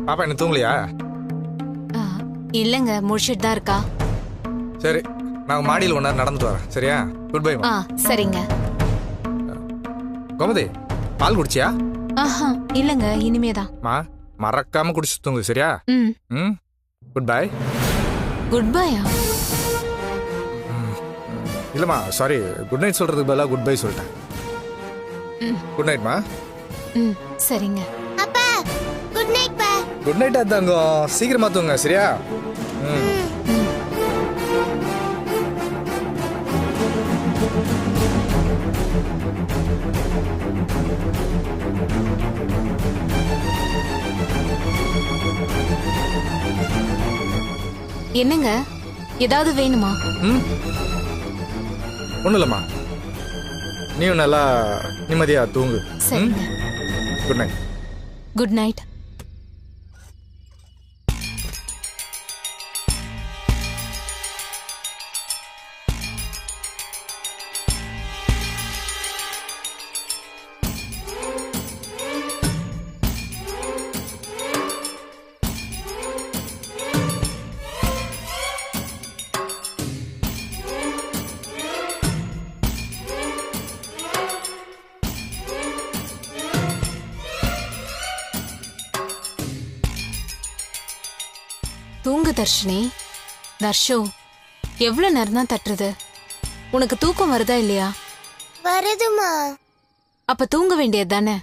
பாப்பா என்ன தூங்கலையா? இல்லங்க, முடிச்சிட்டு தான் இருக்கா. சரி, நான் மாடியில் ஒன்றா நடந்துட்டு வரேன். சரியா? Good bye. சரிங்க. கோமதி, பால் குடிச்சியா? இல்லங்க, இனிமேதான். மறக்காம குடிச்சு தூங்கு. சரியா? ம். Good bye. குட் பையா? இல்லம்மா, சாரி, குட் நைட் சொல்றதுக்கு பதிலாக குட் பை சொல்லிட்டேன். குட் நைட்மா. சரிங்க. அப்பா குட் நைட் பா. குட் நைட் அதாங்க. சீக்கிரமா தூங்க. சரியா? என்னங்க, ஏதாவது வேணுமா? ஒன்றும் இல்லைம்மா, நீயும் நல்லா நிம்மதியா தூங்கு. சரிங்க. Good night. Good night. தூங்கு தர்ஷினி. தர்ஷு, எவ்வளவு நேரம் தான் தட்டுறது? உனக்கு தூக்கம் வருதா இல்லையா? வருதுமா. அப்ப தூங்க வேண்டியது தானே?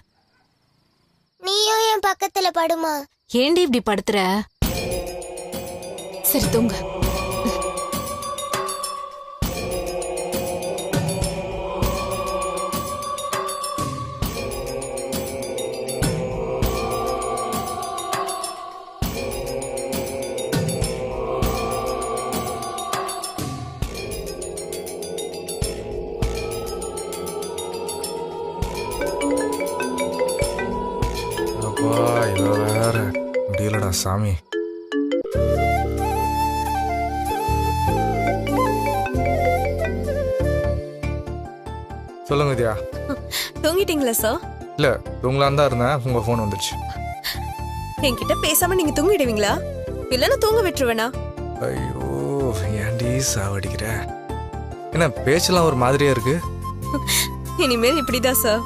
நீயும் என் பக்கத்துல படுமா. ஏண்டி இப்படி படுத்துற? சரி தூங்க. இவ வேற முடியலடா சாமி. சொல்லுங்க வித்யா. தூங்கிட்டீங்களா சார்? இல்ல, தூங்கலான்னு தான் இருந்தேன், உங்க போன் வந்துடுச்சு. என்கிட்ட பேசாம நீங்க தூங்கிடுவீங்களா? இல்லன்னா தூங்க விட்டுருவேனா? ஐயோ, ஏன்டி சாவடிக்கிற? என்ன பேச்செல்லாம் ஒரு மாதிரியா இருக்கு? இனிமேல் இப்படிதான் சார்.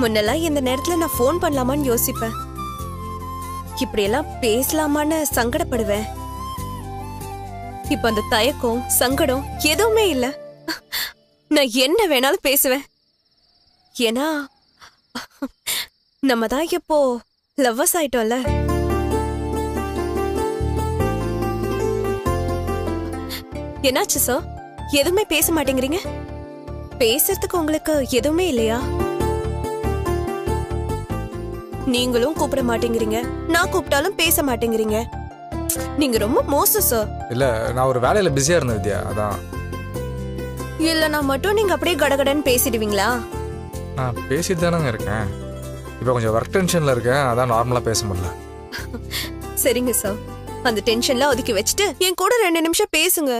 முன்னெல்லாம் இந்த நேரத்துல நான் போன் பண்ணலாமான்னு யோசிப்பேன். இப்படியெல்லாம் பேசலாமான்னு சங்கடப்படுவேன். இப்ப அந்த தயக்கம், சங்கடம் எதுவுமே இல்ல. நான் என்ன வேணாலும் பேசுவேன். ஏன்னா நம்ம தான் இப்போ லவ்வர்ஸ் ஆயிட்டோம்ல. என்னாச்சு சார்? எதுவுமே பேச மாட்டேங்கிறீங்க? பேசுறதுக்கு உங்களுக்கு எதுவுமே இல்லையா? நீங்களும் கூப்பிட மாட்டேங்கிறீங்க, நான் கூப்பிட்டாலும் பேச மாட்டேங்கிறீங்க. நீங்க ரொம்ப மோசம் சார். இல்ல, நான் ஒரு வேலையில பிஸியா இருந்தேன் வித்யா, அதான். இல்லனா மட்டும் நீங்க அப்படியே கடகடன்னு பேசிடுவீங்களா? நான் பேசிட்டு தானங்க இருக்கேன். இப்போ கொஞ்சம் ஒர்க் டென்ஷன்ல இருக்கேன், அதான் நார்மலா பேச முடியல. சரிங்க சார், அந்த டென்ஷன்ல ஒதுக்கி வச்சுட்டு என் கூட 2 நிமிஷம் பேசுங்க.